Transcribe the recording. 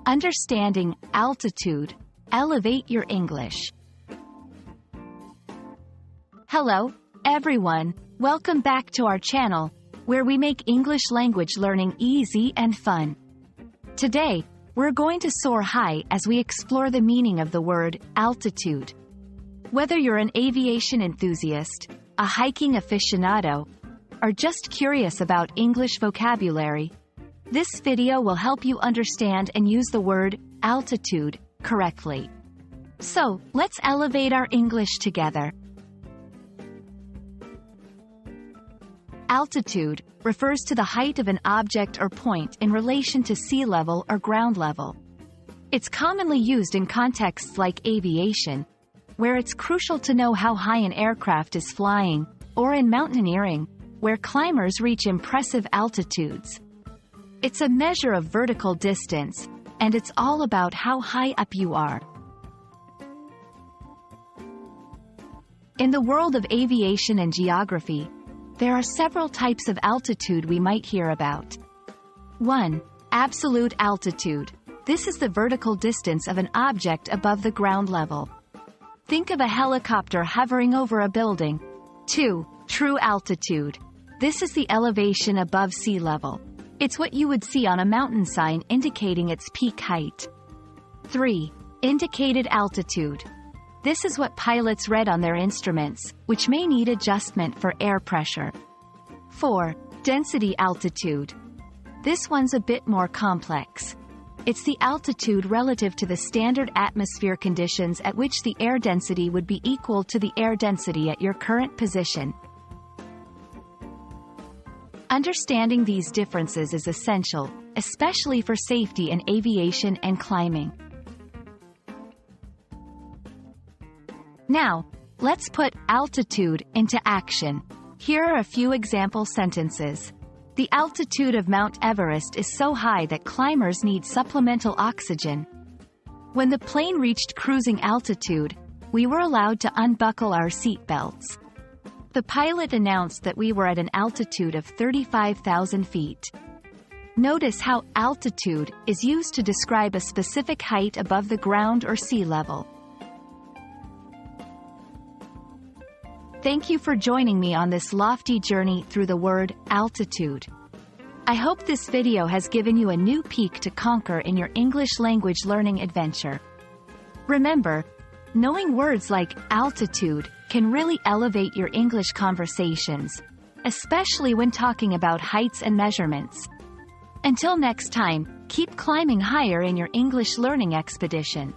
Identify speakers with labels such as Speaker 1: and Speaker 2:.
Speaker 1: Understanding altitude. Elevate your English. Hello, everyone. Welcome back to our channel, where we make English language learning easy and fun. Today, we're going to soar high as we explore the meaning of the word altitude. Whether you're an aviation enthusiast, a hiking aficionado, or just curious about English vocabulary, this video will help you understand and use the word altitude correctly. So, let's elevate our English together. Altitude refers to the height of an object or point in relation to sea level or ground level. It's commonly used in contexts like aviation, where it's crucial to know how high an aircraft is flying, or in mountaineering, where climbers reach impressive altitudes. It's a measure of vertical distance, and it's all about how high up you are. In the world of aviation and geography, there are several types of altitude we might hear about. 1. Absolute altitude. This is the vertical distance of an object above the ground level. Think of a helicopter hovering over a building. 2. True altitude. This is the elevation above sea level. It's what you would see on a mountain sign indicating its peak height. 3. Indicated altitude. This is what pilots read on their instruments, which may need adjustment for air pressure. 4. Density altitude. This one's a bit more complex. It's the altitude relative to the standard atmosphere conditions at which the air density would be equal to the air density at your current position. Understanding these differences is essential, especially for safety in aviation and climbing. Now, let's put altitude into action. Here are a few example sentences. The altitude of Mount Everest is so high that climbers need supplemental oxygen. When the plane reached cruising altitude, we were allowed to unbuckle our seat belts. The pilot announced that we were at an altitude of 35,000 feet. Notice how altitude is used to describe a specific height above the ground or sea level. Thank you for joining me on this lofty journey through the word altitude. I hope this video has given you a new peak to conquer in your English language learning adventure. Remember, knowing words like altitude can really elevate your English conversations, especially when talking about heights and measurements. Until next time, keep climbing higher in your English learning expedition.